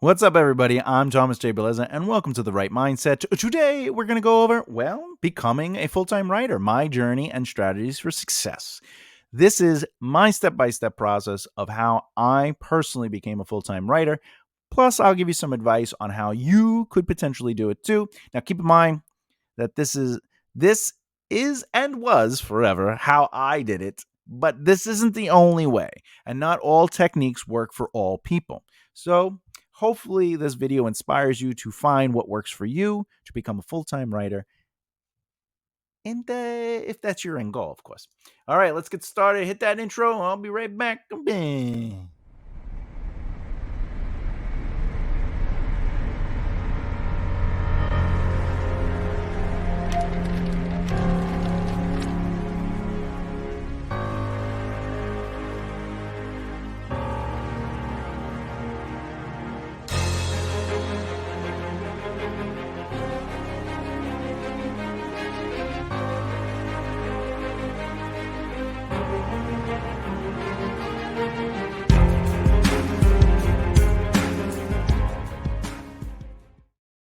What's up, everybody? I'm Thomas J. Bellezza, and welcome to The Right Mindset. Today, we're going to go over, becoming a full-time writer, my journey and strategies for success. This is my step-by-step process of how I personally became a full-time writer. Plus, I'll give you some advice on how you could potentially do it too. Now, keep in mind that this is and was forever how I did it, but this isn't the only way, and not all techniques work for all people. So, hopefully, this video inspires you to find what works for you to become a full-time writer, and if that's your end goal, of course. All right, let's get started. Hit that intro. I'll be right back.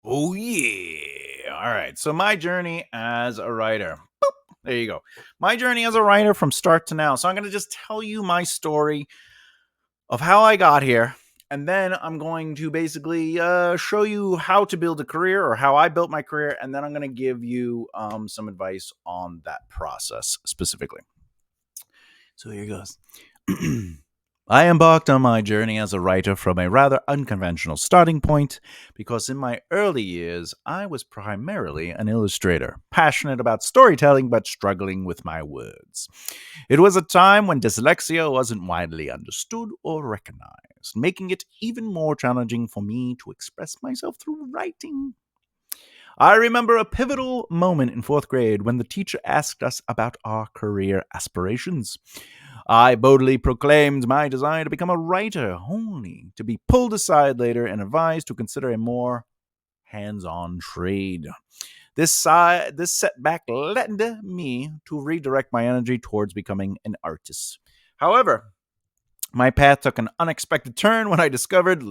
Oh, yeah. All right. So, my journey as a writer. Boop. There you go. My journey as a writer from start to now. So, I'm going to just tell you my story of how I got here. And then I'm going to basically show you how to build a career or how I built my career. And then I'm going to give you some advice on that process specifically. So, here goes. I embarked on my journey as a writer from a rather unconventional starting point because in my early years, I was primarily an illustrator, passionate about storytelling but struggling with my words. It was a time when dyslexia wasn't widely understood or recognized, making it even more challenging for me to express myself through writing. I remember a pivotal moment in fourth grade when the teacher asked us about our career aspirations. I boldly proclaimed my desire to become a writer, only to be pulled aside later and advised to consider a more hands-on trade. This setback led me to redirect my energy towards becoming an artist. However, my path took an unexpected turn when I discovered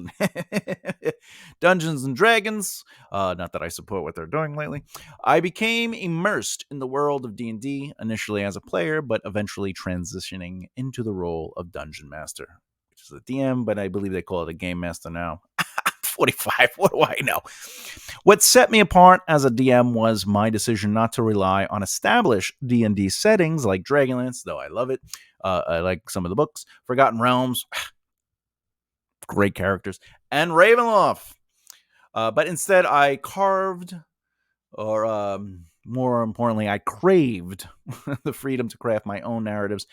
Dungeons and Dragons. Not that I support what they're doing lately. I became immersed in the world of D&D, initially as a player, but eventually transitioning into the role of Dungeon Master, which is a DM, but I believe they call it a Game Master now. 45, what do I know? What set me apart as a DM was my decision not to rely on established D&D settings like Dragonlance, though I love it. I like some of the books. Forgotten Realms, great characters, and Ravenloft. But instead, I carved, or more importantly, I craved the freedom to craft my own narratives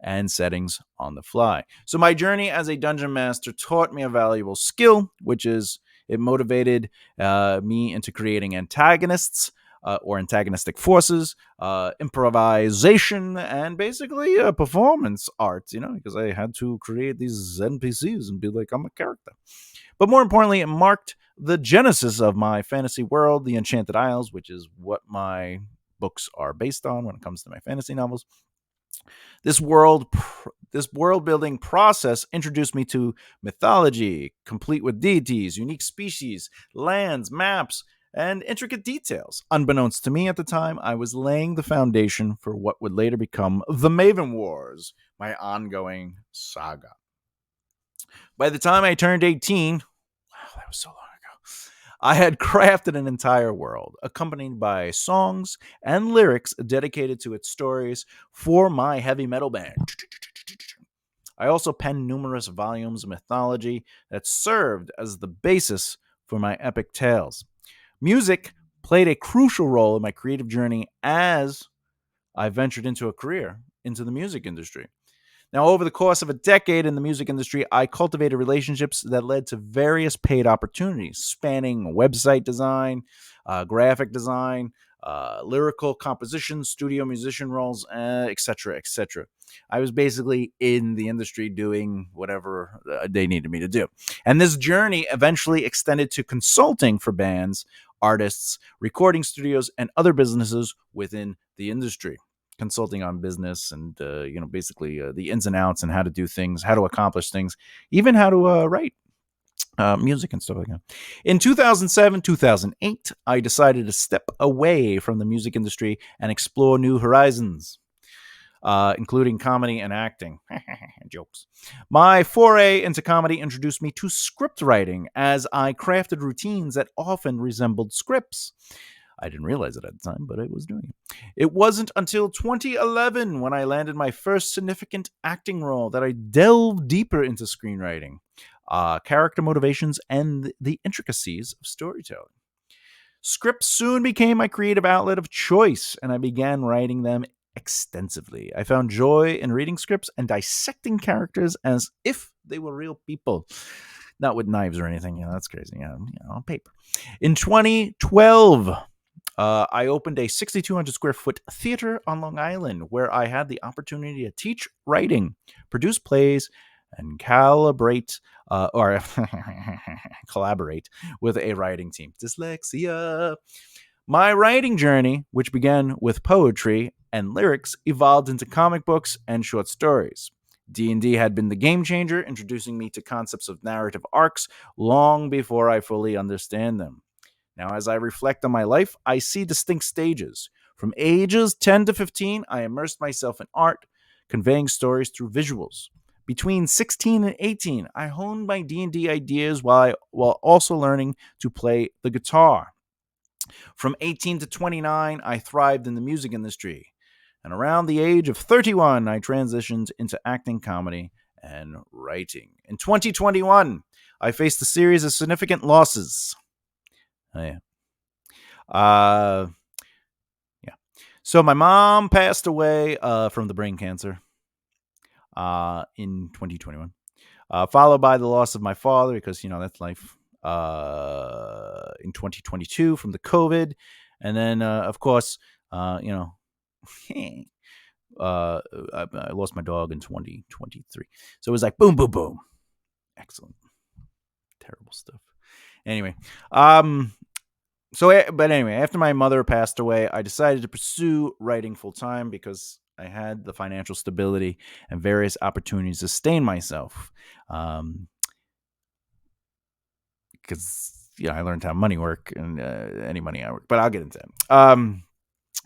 and settings on the fly. So my journey as a dungeon master taught me a valuable skill, which is it motivated me into creating antagonists or antagonistic forces, improvisation, and basically performance art, because I had to create these NPCs and be like, I'm a character. But more importantly, it marked the genesis of my fantasy world, the Enchanted Isles, which is what my books are based on when it comes to my fantasy novels. This world building process introduced me to mythology, complete with deities, unique species, lands, maps, and intricate details. Unbeknownst to me at the time, I was laying the foundation for what would later become the Maven Wars, my ongoing saga. By the time I turned 18, wow, that was so long ago, I had crafted an entire world, accompanied by songs and lyrics dedicated to its stories for my heavy metal band. I also penned numerous volumes of mythology that served as the basis for my epic tales. Music played a crucial role in my creative journey as I ventured into a career into the music industry. Now, over the course of a decade in the music industry, I cultivated relationships that led to various paid opportunities spanning website design, graphic design, lyrical composition, studio musician roles, etc., etc. I was basically in the industry doing whatever they needed me to do. And this journey eventually extended to consulting for bands, artists, recording studios, and other businesses within the industry. Consulting on business and basically the ins and outs and how to do things, how to accomplish things, even how to write. music and stuff like that. In 2007, 2008, I decided to step away from the music industry and explore new horizons, including comedy and acting. Jokes. My foray into comedy introduced me to script writing as I crafted routines that often resembled scripts. I didn't realize it at the time, but I was doing it. It wasn't until 2011 when I landed my first significant acting role that I delved deeper into screenwriting, character motivations, and the intricacies of storytelling. Scripts soon became my creative outlet of choice, and I began writing them extensively. I found joy in reading scripts and dissecting characters as if they were real people, not with knives or anything. That's crazy. On paper. In 2012, I opened a 6,200 square foot theater on Long Island where I had the opportunity to teach writing, produce plays, and or collaborate with a writing team. Dyslexia. My writing journey, which began with poetry and lyrics, evolved into comic books and short stories. D&D had been the game changer, introducing me to concepts of narrative arcs long before I fully understand them. Now, as I reflect on my life, I see distinct stages. From ages 10 to 15, I immersed myself in art, conveying stories through visuals. Between 16 and 18, I honed my D&D ideas while also learning to play the guitar. From 18 to 29, I thrived in the music industry. And around the age of 31, I transitioned into acting, comedy, and writing. In 2021, I faced a series of significant losses. Oh, yeah. Uh, yeah. So my mom passed away from the brain cancer in 2021, followed by the loss of my father because that's life. In 2022 from the COVID, and then of course, I lost my dog in 2023. So it was like boom, boom, boom. Excellent. Terrible stuff. Anyway, but anyway, after my mother passed away, I decided to pursue writing full time because I had the financial stability and various opportunities to sustain myself. Because I learned how money work and any money I work, but I'll get into that.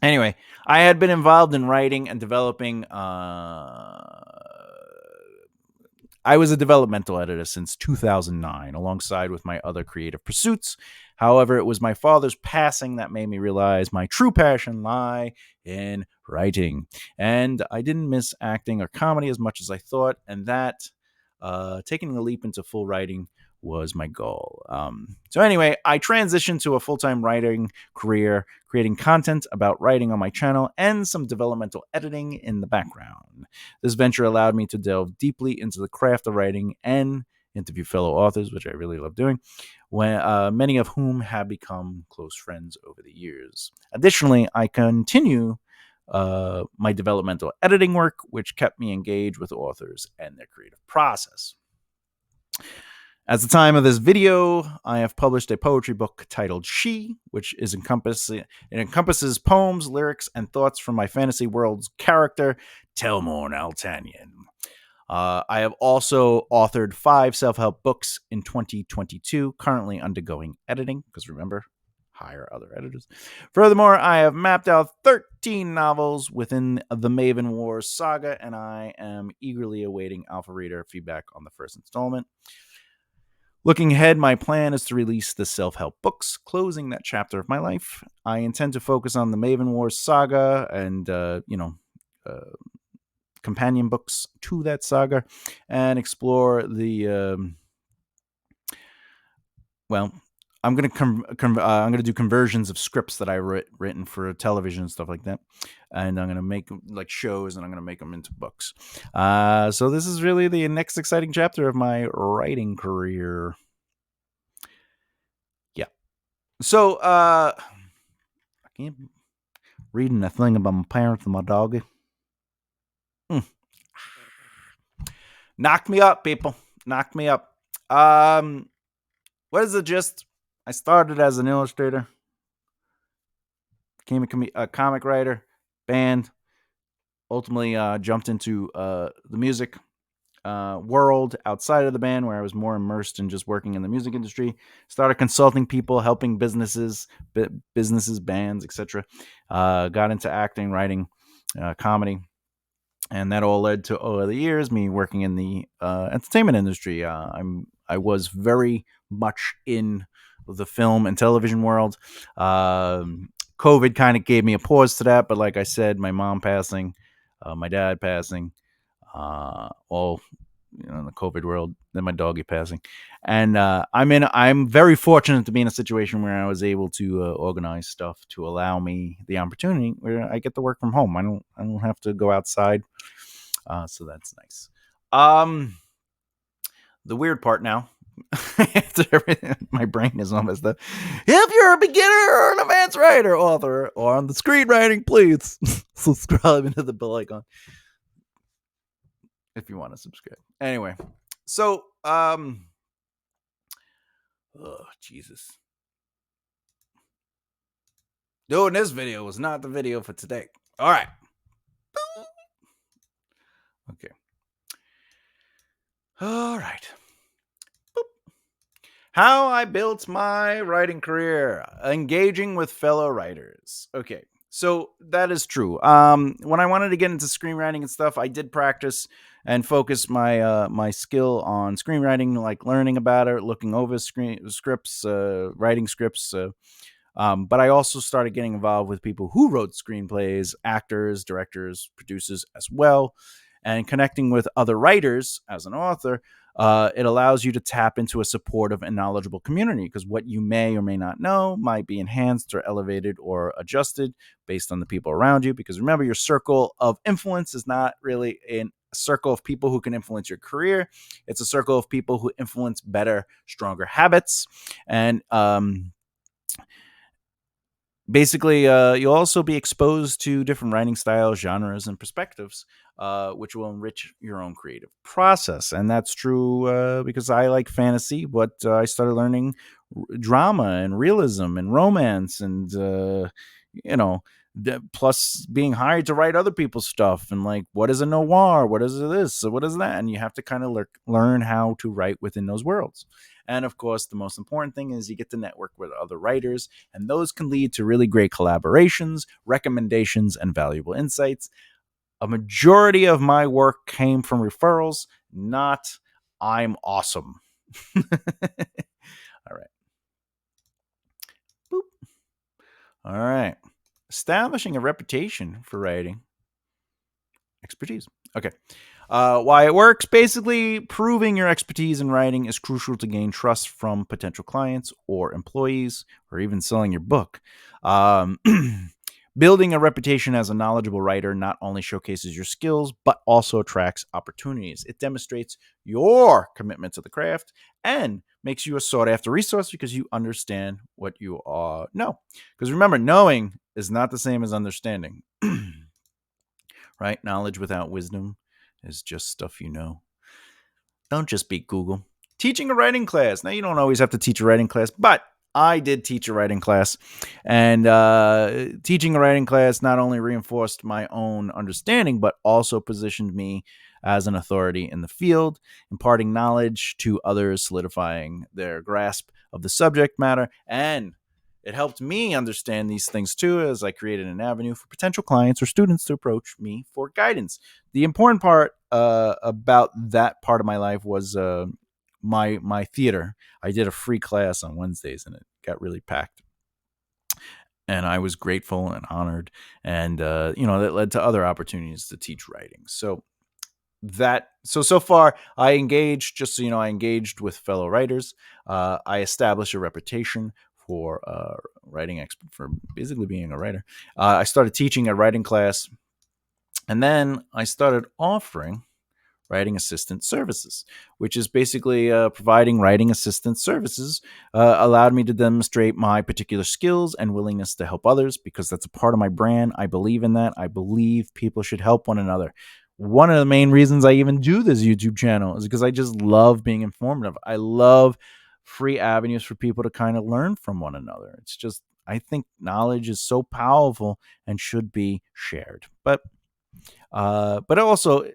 Anyway, I had been involved in writing and developing. I was a developmental editor since 2009, alongside with my other creative pursuits. However, it was my father's passing that made me realize my true passion lie in writing. And I didn't miss acting or comedy as much as I thought, and that taking a leap into full writing was my goal. So anyway, I transitioned to a full-time writing career, creating content about writing on my channel and some developmental editing in the background. This venture allowed me to delve deeply into the craft of writing and interview fellow authors, which I really love doing, many of whom have become close friends over the years. Additionally, I continue my developmental editing work, which kept me engaged with authors and their creative process. At the time of this video, I have published a poetry book titled She, which encompasses poems, lyrics, and thoughts from my fantasy world's character, Telmorn Altanian. I have also authored 5 self-help books in 2022, currently undergoing editing, because remember, hire other editors. Furthermore, I have mapped out 13 novels within the Maven Wars saga, and I am eagerly awaiting alpha reader feedback on the first installment. Looking ahead, my plan is to release the self-help books, closing that chapter of my life. I intend to focus on the Maven Wars saga and, companion books to that saga, and explore the. I'm gonna do conversions of scripts that I written for television and stuff like that, and I'm gonna make like shows, and I'm gonna make them into books. So this is really the next exciting chapter of my writing career. Yeah. So I can't reading a thing about my parents and my doggy. Knocked me up, people. Knocked me up. What is the gist? I started as an illustrator, became a comic writer, band, ultimately jumped into the music. world outside of the band, where I was more immersed in just working in the music industry. Started consulting people, helping businesses, bands, etc. Got into acting, writing, comedy, and that all led to over the years me working in the entertainment industry. I was very much in the film and television world. COVID kind of gave me a pause to that, but like I said, my mom passing, my dad passing, all in the COVID world, then my doggy passing, and I'm very fortunate to be in a situation where I was able to organize stuff to allow me the opportunity where I get to work from home. I don't have to go outside, so that's nice. Um, the weird part now. After everything, my brain is almost the. If you're a beginner or an advanced writer, author, or on the screenwriting, please subscribe into the bell icon if you want to subscribe. Anyway, so oh Jesus, doing this video was not the video for today. All right, okay, all right. How I built my writing career, engaging with fellow writers. Okay, so that is true. When I wanted to get into screenwriting and stuff, I did practice and focus my skill on screenwriting, like learning about it, looking over scripts, writing scripts. But I also started getting involved with people who wrote screenplays, actors, directors, producers as well, and connecting with other writers as an author. It allows you to tap into a supportive and knowledgeable community because what you may or may not know might be enhanced or elevated or adjusted based on the people around you. Because remember, your circle of influence is not really a circle of people who can influence your career. It's a circle of people who influence better, stronger habits. And basically, you'll also be exposed to different writing styles, genres, and perspectives, which will enrich your own creative process. And that's true because I like fantasy, but I started learning drama and realism and romance and, you know, plus being hired to write other people's stuff and like what is a noir, what is this, what is that, and you have to kind of learn how to write within those worlds. And of course, the most important thing is you get to network with other writers, and those can lead to really great collaborations, recommendations, and valuable insights. A majority of my work came from referrals, not I'm awesome. All right. Boop. All right. Establishing a reputation for writing expertise. Okay. Why it works. Basically, proving your expertise in writing is crucial to gain trust from potential clients or employees, or even selling your book. Um, Building a reputation as a knowledgeable writer not only showcases your skills, but also attracts opportunities. It demonstrates your commitment to the craft and makes you a sought after resource because you understand what you know. Because remember, knowing is not the same as understanding. Right? Knowledge without wisdom is just stuff you know. Don't just beat Google. Teaching a writing class. Now, you don't always have to teach a writing class, but I did teach a writing class. And teaching a writing class not only reinforced my own understanding, but also positioned me as an authority in the field, imparting knowledge to others, solidifying their grasp of the subject matter, and it helped me understand these things too, as I created an avenue for potential clients or students to approach me for guidance. The important part about that part of my life was my theater. I did a free class on Wednesdays, and it got really packed. And I was grateful and honored, and that led to other opportunities to teach writing. So far I engaged, just so you know, I engaged with fellow writers. I established a reputation for writing expert, for basically being a writer. I started teaching a writing class, and then I started offering writing assistant services, which is basically providing writing assistant services. Allowed me to demonstrate my particular skills and willingness to help others because that's a part of my brand. I believe in that. I believe people should help one another. One of the main reasons I even do this YouTube channel is because I just love being informative. I love free avenues for people to kind of learn from one another. It's just, I think knowledge is so powerful and should be shared. But also,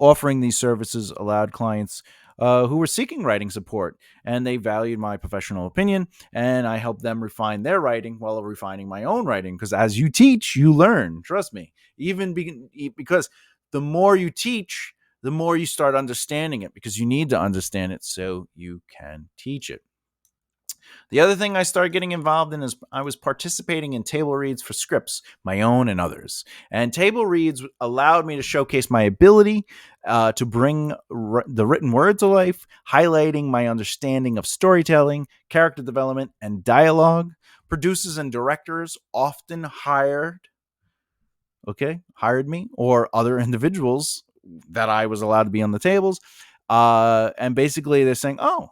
Offering these services allowed clients who were seeking writing support, and they valued my professional opinion, and I helped them refine their writing while refining my own writing. Because as you teach, you learn. Trust me. Because the more you teach, the more you start understanding it, because you need to understand it so you can teach it. The other thing I started getting involved in is I was participating in table reads for scripts, my own and others. And table reads allowed me to showcase my ability to bring the written word to life, highlighting my understanding of storytelling, character development, and dialogue. Producers and directors often hired me or other individuals that I was allowed to be on the tables. And basically, they're saying, oh,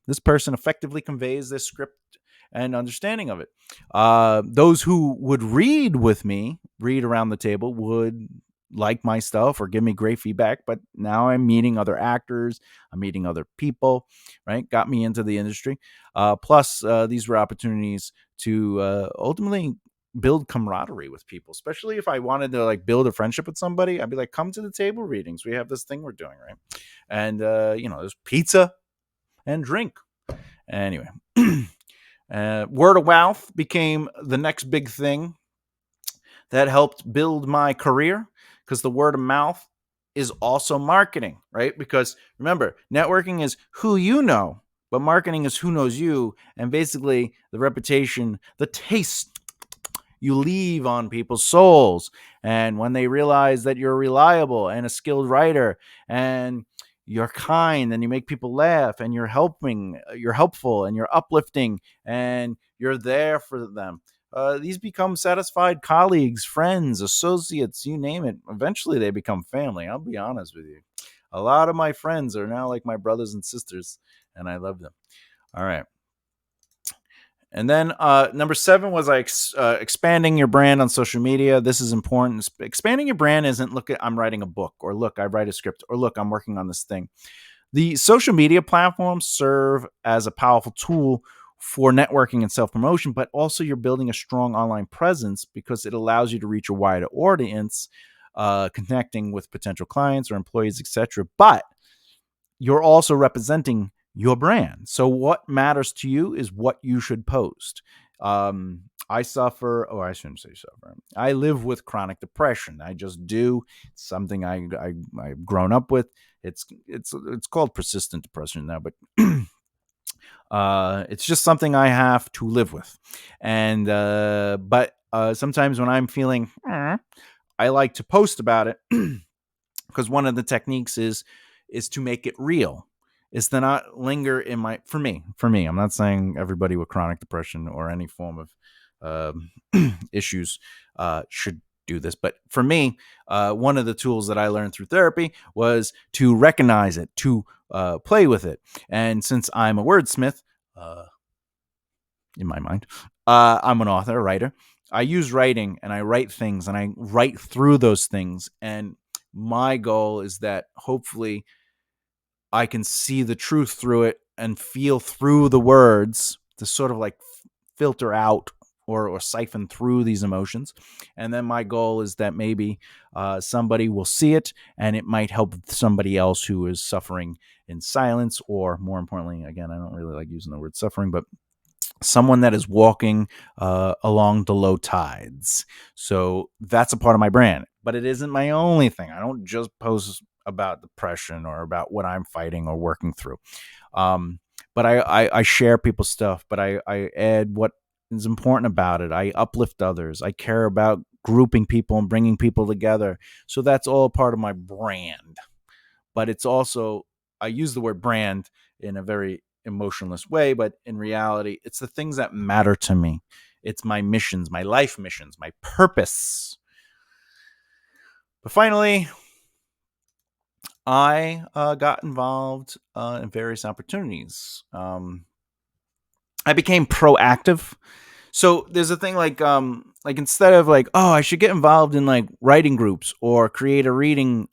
this person effectively conveys this script and understanding of it. Those who would read with me, read around the table, would like my stuff or give me great feedback. But now I'm meeting other actors, I'm meeting other people, right? Got me into the industry. Plus, these were opportunities to ultimately build camaraderie with people, especially if I wanted to like build a friendship with somebody. I'd be like, come to the table readings. We have this thing we're doing, right? And there's pizza and drink. Anyway, word of mouth became the next big thing that helped build my career, because the word of mouth is also marketing, right? Because remember, networking is who you know, but marketing is who knows you. And basically, the reputation, the taste you leave on people's souls. And when they realize that you're reliable and a skilled writer and you're kind and you make people laugh and you're helpful and you're uplifting and you're there for them. These become satisfied colleagues, friends, associates, you name it. Eventually they become family. I'll be honest with you. A lot of my friends are now like my brothers and sisters, and I love them. All right. And then number 7 was expanding your brand on social media. This is important. Expanding your brand isn't look at I'm writing a book, or look, I write a script, or look, I'm working on this thing. The social media platforms serve as a powerful tool for networking and self-promotion, but also you're building a strong online presence because it allows you to reach a wider audience, connecting with potential clients or employees, etc. But you're also representing your brand. So what matters to you is what you should post. I suffer, or I shouldn't say suffer. I live with chronic depression. I just do. It's something I've grown up with. It's called persistent depression now, but it's just something I have to live with. And but sometimes when I'm feeling, I like to post about it. Because one of the techniques is to make it real, is to not linger in my for me I'm not saying everybody with chronic depression or any form of issues should do this, but for me, one of the tools that I learned through therapy was to recognize it, to play with it. And since I'm a wordsmith, in my mind, I'm an author, a writer. I use writing and I write things and I write through those things. And my goal is that hopefully I can see the truth through it and feel through the words to sort of like filter out or siphon through these emotions. And then my goal is that maybe somebody will see it and it might help somebody else who is suffering in silence, or more importantly, again, I don't really like using the word suffering, but someone that is walking along the low tides. So that's a part of my brand, but it isn't my only thing. I don't just post about depression or about what I'm fighting or working through. But I share people's stuff, but I add what is important about it. I uplift others. I care about grouping people and bringing people together. So that's all part of my brand. But it's also, I use the word brand in a very emotionless way, but in reality, it's the things that matter to me. It's my missions, my life missions, my purpose. But finally, I got involved in various opportunities. I became proactive. So there's a thing like instead of like, oh, I should get involved in like writing groups or create a reading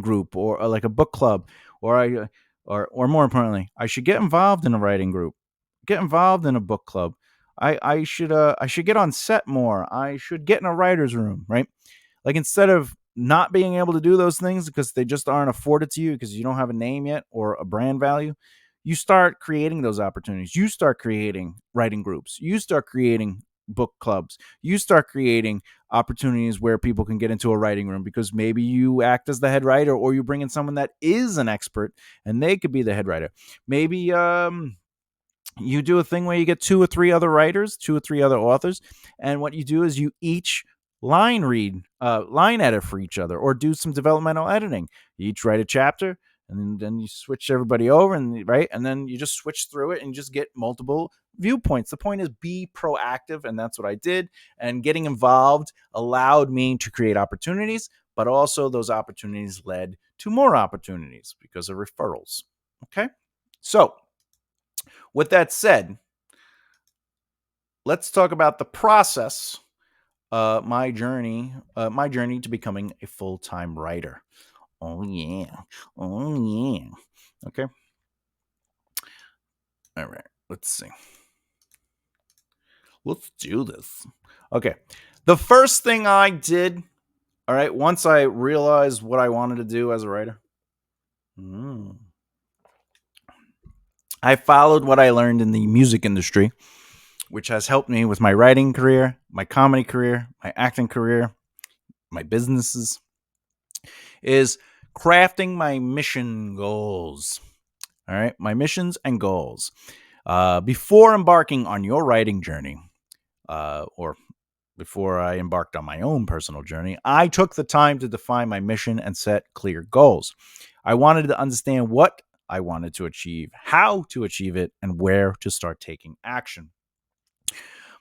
group, or like a book club, or more importantly, I should get involved in a writing group, get involved in a book club. I should get on set more. I should get in a writer's room, right? Like instead of not being able to do those things because they just aren't afforded to you because you don't have a name yet or a brand value, you start creating those opportunities. You start creating writing groups. You start creating book clubs. You start creating opportunities where people can get into a writing room because maybe you act as the head writer or you bring in someone that is an expert and they could be the head writer. Maybe you do a thing where you get two or three other writers, two or three other authors, and what you do is you each line edit for each other, or do some developmental editing. You each write a chapter, and then you switch everybody over, and then you just switch through it and just get multiple viewpoints. The point is be proactive, and that's what I did. And getting involved allowed me to create opportunities, but also those opportunities led to more opportunities because of referrals. Okay, so with that said, let's talk about the process, my journey to becoming a full-time writer. Oh yeah, oh yeah. Okay, all right. Let's see. Let's do this. Okay, the first thing I did, all right, once I realized what I wanted to do as a writer, I followed what I learned in the music industry, which has helped me with my writing career, my comedy career, my acting career, my businesses, is crafting my mission goals. All right, my missions and goals. Before embarking on your writing journey, or before I embarked on my own personal journey, I took the time to define my mission and set clear goals. I wanted to understand what I wanted to achieve, how to achieve it, and where to start taking action.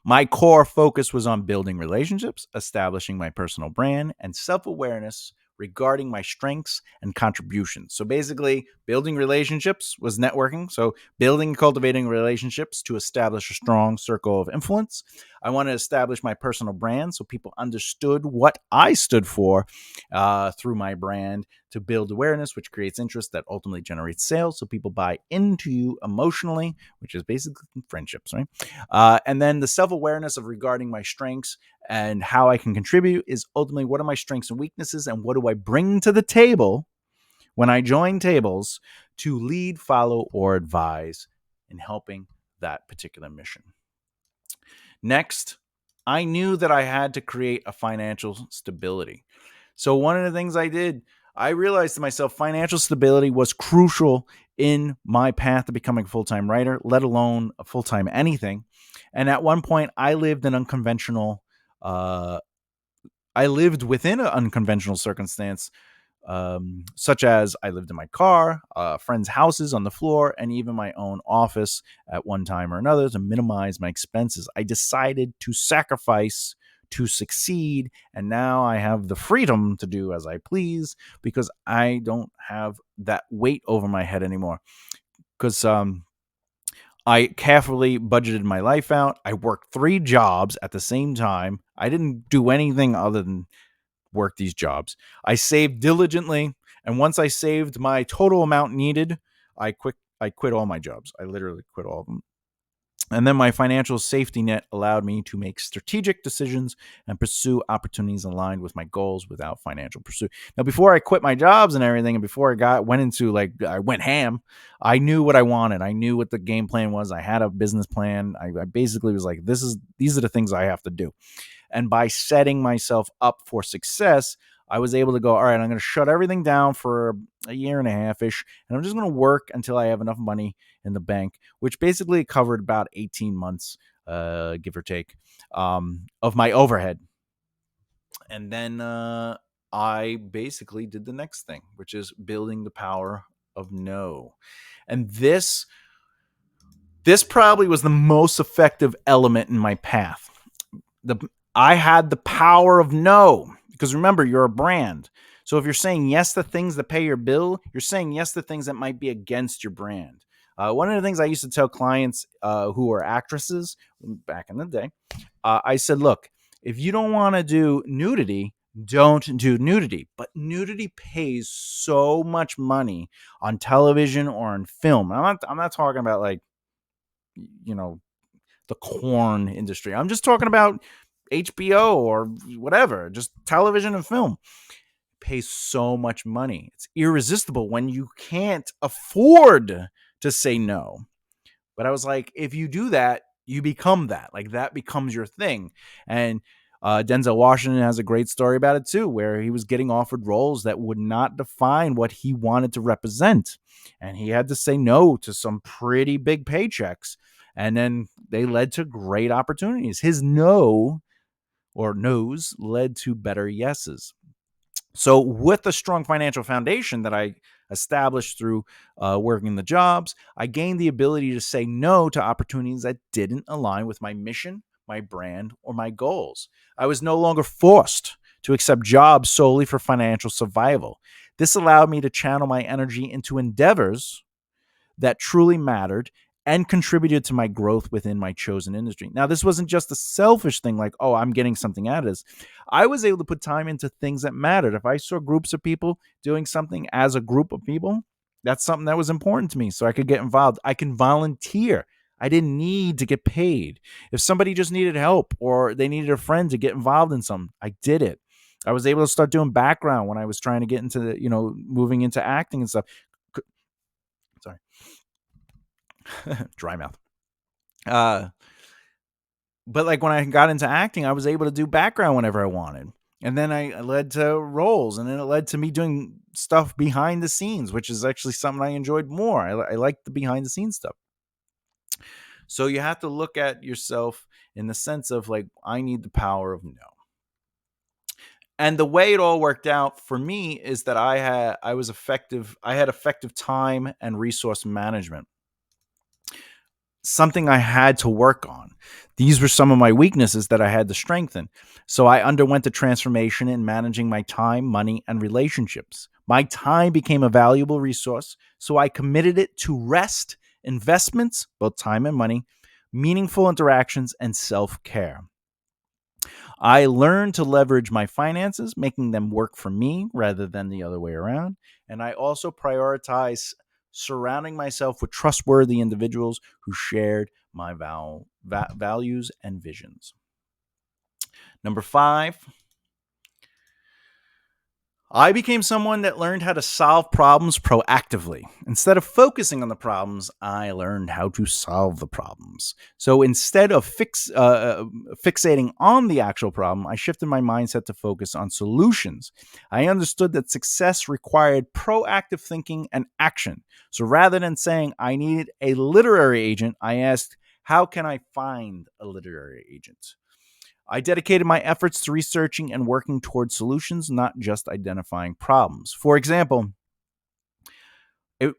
My core focus was on building relationships, establishing my personal brand, and self awareness regarding my strengths and contributions. So basically, building relationships was networking. So building and cultivating relationships to establish a strong circle of influence. I wanted to establish my personal brand so people understood what I stood for through my brand, to build awareness, which creates interest that ultimately generates sales. So people buy into you emotionally, which is basically friendships, right? And then the self awareness of regarding my strengths and how I can contribute is ultimately what are my strengths and weaknesses, and what do I bring to the table when I join tables to lead, follow, or advise in helping that particular mission. Next, I knew that I had to create a financial stability. So one of the things I did, I realized to myself financial stability was crucial in my path to becoming a full-time writer, let alone a full-time anything. And at one point, uh, I lived within an unconventional circumstance, such as I lived in my car, friends' houses on the floor, and even my own office at one time or another to minimize my expenses. I decided to sacrifice to succeed, and now I have the freedom to do as I please because I don't have that weight over my head anymore. Because I carefully budgeted my life out. I worked 3 jobs at the same time. I didn't do anything other than work these jobs. I saved diligently, and once I saved my total amount needed, I quit all my jobs. I literally quit all of them. And then my financial safety net allowed me to make strategic decisions and pursue opportunities aligned with my goals without financial pursuit. Now, before I quit my jobs and everything, and before I went ham, I knew what I wanted. I knew what the game plan was. I had a business plan. I basically was like, these are the things I have to do. And by setting myself up for success, I was able to go, all right, I'm going to shut everything down for a year and a half ish. And I'm just going to work until I have enough money in the bank, which basically covered about 18 months, give or take, of my overhead. And then I basically did the next thing, which is building the power of no. And this probably was the most effective element in my path. I had the power of no, because remember, you're a brand. So if you're saying yes to things that pay your bill, you're saying yes to things that might be against your brand. One of the things I used to tell clients who are actresses back in the day, I said, look, if you don't want to do nudity, don't do nudity. But nudity pays so much money on television or on film. I'm not talking about like, you know, the corn industry. I'm just talking about HBO or whatever, just television and film. pays so much money. It's irresistible when you can't afford to say no. But I was like, if you do that, you become that. Like that becomes your thing. And Denzel Washington has a great story about it too, where he was getting offered roles that would not define what he wanted to represent. And he had to say no to some pretty big paychecks. And then they led to great opportunities. His no or no's led to better yeses. So, with a strong financial foundation that I established through working the jobs, I gained the ability to say no to opportunities that didn't align with my mission, my brand, or my goals. I was no longer forced to accept jobs solely for financial survival. This allowed me to channel my energy into endeavors that truly mattered and contributed to my growth within my chosen industry. Now, this wasn't just a selfish thing like, oh, I'm getting something out of this. I was able to put time into things that mattered. If I saw groups of people doing something as a group of people, that's something that was important to me. So I could get involved. I can volunteer. I didn't need to get paid. If somebody just needed help or they needed a friend to get involved in something, I did it. I was able to start doing background when I was trying to get into moving into acting and stuff. Sorry. Dry mouth. Uh, but like when I got into acting, I was able to do background whenever I wanted. And then I led to roles, and then it led to me doing stuff behind the scenes, which is actually something I enjoyed more. I like the behind the scenes stuff. So you have to look at yourself in the sense of like, I need the power of no. And the way it all worked out for me is that I was effective. I had effective time and resource management, something I had to work on. These were some of my weaknesses that I had to strengthen. So I underwent a transformation in managing my time, money, and relationships. My time became a valuable resource, so I committed it to rest, investments, both time and money, meaningful interactions, and self care. I learned to leverage my finances, making them work for me rather than the other way around. And I also prioritize surrounding myself with trustworthy individuals who shared my values and visions. Number 5, I became someone that learned how to solve problems proactively. Instead of focusing on the problems, I learned how to solve the problems. So instead of fixating on the actual problem, I shifted my mindset to focus on solutions. I understood that success required proactive thinking and action. So rather than saying I needed a literary agent, I asked, how can I find a literary agent? I dedicated my efforts to researching and working towards solutions, not just identifying problems. For example, it,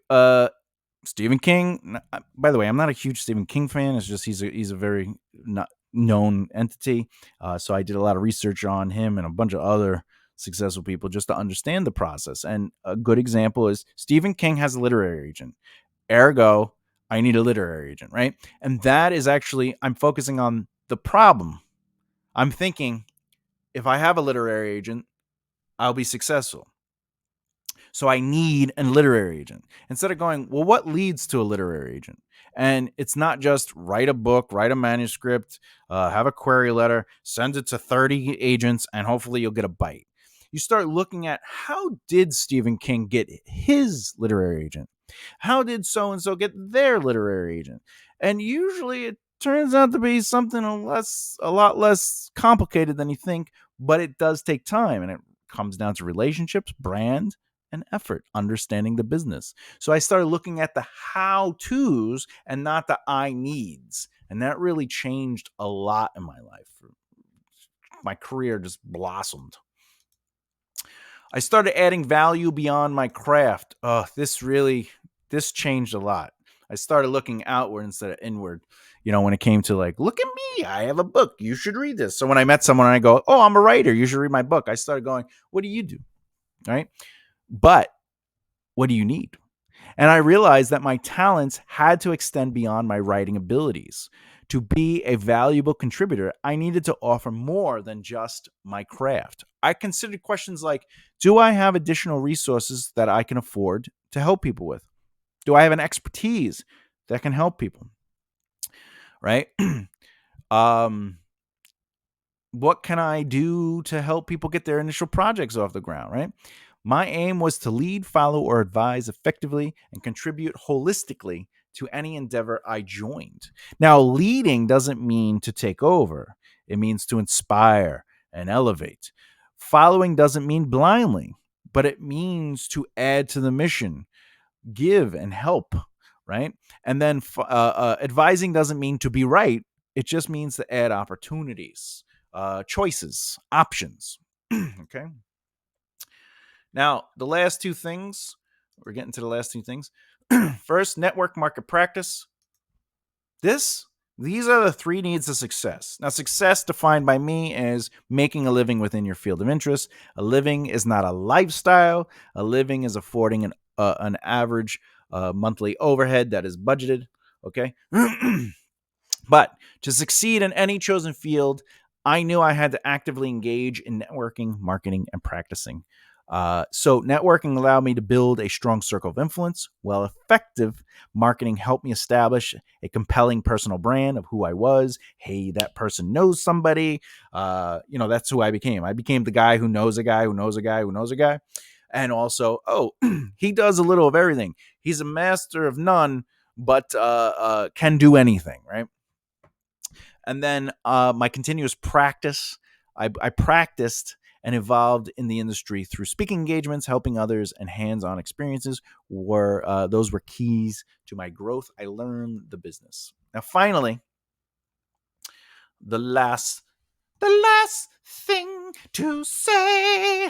Stephen King. By the way, I'm not a huge Stephen King fan. It's just he's a very not known entity. So I did a lot of research on him and a bunch of other successful people just to understand the process. And a good example is Stephen King has a literary agent. Ergo, I need a literary agent, right? And that is actually I'm focusing on the problem. I'm thinking, if I have a literary agent, I'll be successful. So I need a literary agent. Instead of going, well, what leads to a literary agent? And it's not just write a book, write a manuscript, have a query letter, send it to 30 agents, and hopefully you'll get a bite. You start looking at, how did Stephen King get his literary agent? How did so and so get their literary agent? And usually it turns out to be something a lot less complicated than you think, but it does take time, and it comes down to relationships, brand, and effort, understanding the business. So I started looking at the how to's and not the I needs. And that really changed a lot in my life. My career just blossomed. I started adding value beyond my craft. This changed a lot. I started looking outward instead of inward. When it came to like, look at me, I have a book, you should read this. So when I met someone and I go, oh, I'm a writer, you should read my book, I started going, what do you do? Right? But what do you need? And I realized that my talents had to extend beyond my writing abilities. To be a valuable contributor, I needed to offer more than just my craft. I considered questions like, do I have additional resources that I can afford to help people with? Do I have an expertise that can help people? Right? um, what can I do to help people get their initial projects off the ground, right? My aim was to lead, follow, or advise effectively and contribute holistically to any endeavor I joined. Now, leading doesn't mean to take over, it means to inspire and elevate. Following doesn't mean blindly, but it means to add to the mission, give and help, right? And then advising doesn't mean to be right, it just means to add opportunities, choices, options. Okay. Now, the last two things, we're getting to the last two things. First, network market practice. This These are the three needs of success. Now, success defined by me as making a living within your field of interest. A living is not a lifestyle. A living is affording an average monthly overhead that is budgeted. Okay. But to succeed in any chosen field, I knew I had to actively engage in networking, marketing, and practicing. So networking allowed me to build a strong circle of influence, while effective marketing helped me establish a compelling personal brand of who I was. Hey, that person knows somebody. That's who I became. I became the guy who knows a guy who knows a guy who knows a guy. And also, he does a little of everything. He's a master of none, but can do anything, right? And then my continuous practice. I practiced and evolved in the industry through speaking engagements, helping others, and hands-on experiences. Those were keys to my growth. I learned the business. Now, finally, the last thing to say: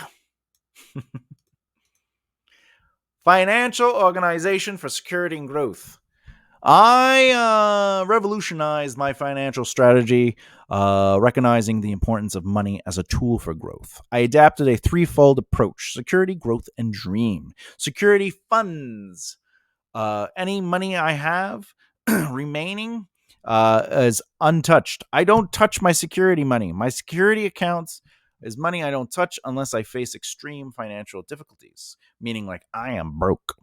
financial organization for security and growth. I revolutionized my financial strategy, recognizing the importance of money as a tool for growth. I adapted a threefold approach: security, growth, and dream. Security funds any money I have remaining is untouched. I don't touch my security money. My security accounts is money I don't touch unless I face extreme financial difficulties, meaning like I am broke.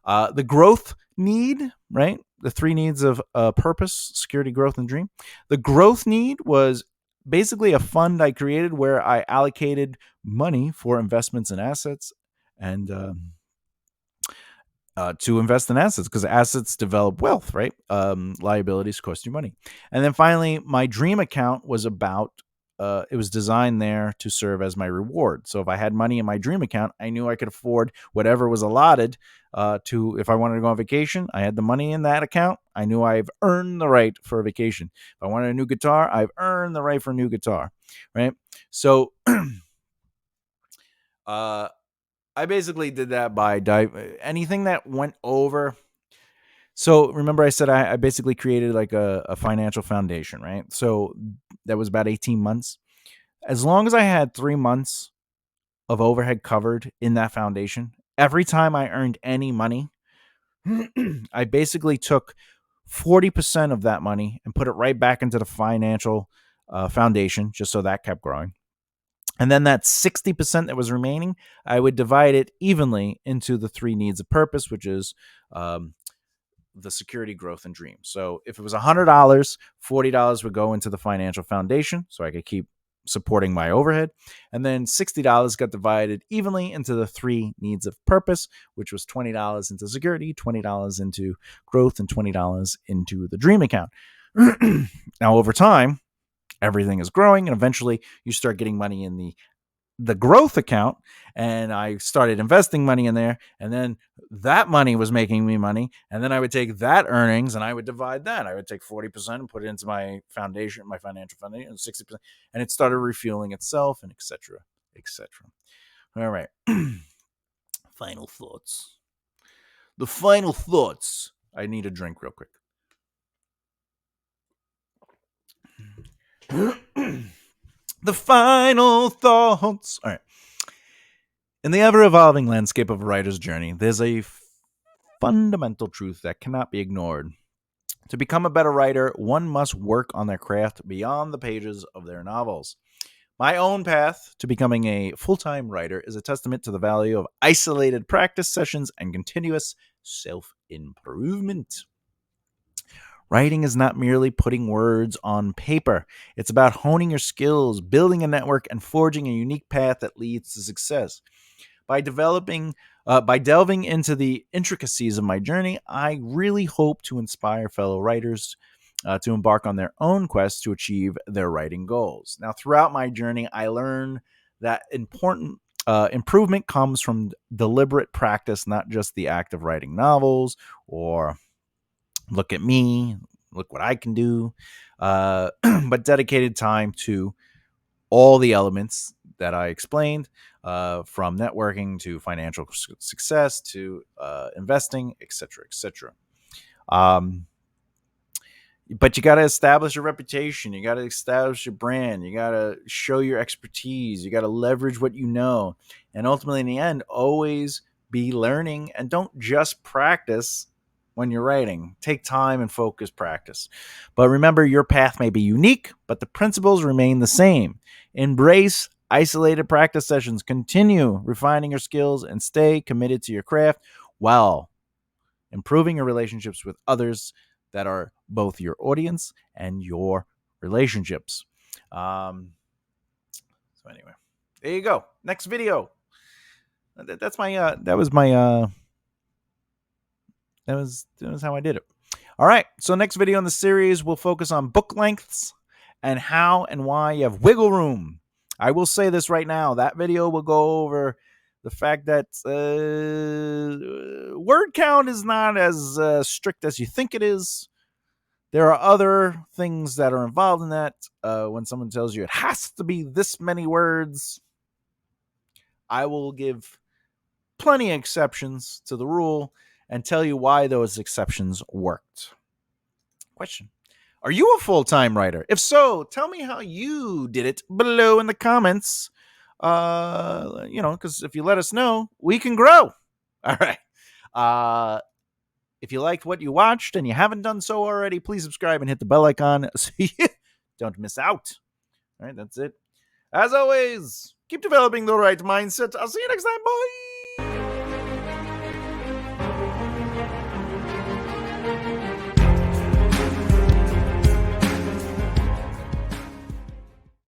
The growth need, right? The three needs of purpose, security, growth, and dream. The growth need was basically a fund I created where I allocated money for investments in assets and to invest in assets, because assets develop wealth, right? Liabilities cost you money. And then finally, my dream account was about it was designed there to serve as my reward. So if I had money in my dream account, I knew I could afford whatever was allotted to. If I wanted to go on vacation, I had the money in that account. I knew I've earned the right for a vacation. If I wanted a new guitar, I've earned the right for a new guitar, right? So I basically did that by anything that went over. So remember, I said I basically created like a financial foundation, right? So that was about 18 months. As long as I had 3 months of overhead covered in that foundation, every time I earned any money, I basically took 40% of that money and put it right back into the financial foundation, just so that kept growing. And then that 60% that was remaining, I would divide it evenly into the three needs of purpose, which is the security, growth, and dream. So if it was $100, $40 would go into the financial foundation so I could keep supporting my overhead. And then $60 got divided evenly into the three needs of purpose, which was $20 into security, $20 into growth, and $20 into the dream account. Now, over time, everything is growing, and eventually you start getting money in the growth account, and I started investing money in there, and then that money was making me money, and then I would take that earnings and I would divide that. I would take 40% and put it into my foundation, my financial foundation, and 60%, and it started refueling itself, and etc., etc. All right. Final thoughts. The final thoughts. I need a drink real quick. The final thoughts. All right. In the ever-evolving landscape of a writer's journey, there's a fundamental truth that cannot be ignored. To become a better writer, one must work on their craft beyond the pages of their novels. My own path to becoming a full-time writer is a testament to the value of isolated practice sessions and continuous self-improvement. Writing is not merely putting words on paper. It's about honing your skills, building a network, and forging a unique path that leads to success. By delving into the intricacies of my journey, I really hope to inspire fellow writers to embark on their own quest to achieve their writing goals. Now, throughout my journey, I learned that important improvement comes from deliberate practice, not just the act of writing novels or look at me, look what I can do, but dedicated time to all the elements that I explained, from networking to financial success to investing, etc., etc. Um, but you got to establish your reputation. You got to establish your brand. You got to show your expertise. You got to leverage what you know. And ultimately, in the end, always be learning and don't just practice when you're writing. Take time and focus practice. But remember, your path may be unique, but the principles remain the same. Embrace isolated practice sessions. Continue refining your skills and stay committed to your craft while improving your relationships with others that are both your audience and your relationships. So anyway, there you go. Next video. That's my. That was how I did it. All right. So next video in the series will focus on book lengths and how and why you have wiggle room. I will say this right now. That video will go over the fact that word count is not as strict as you think it is. There are other things that are involved in that. When someone tells you it has to be this many words, I will give plenty of exceptions to the rule and tell you why those exceptions worked. Question: are you a full-time writer? If so, tell me how you did it below in the comments. Because if you let us know, we can grow. All right. If you liked what you watched and you haven't done so already, please subscribe and hit the bell icon so you don't miss out. All right, that's it. As always, keep developing the right mindset. I'll see you next time. Bye.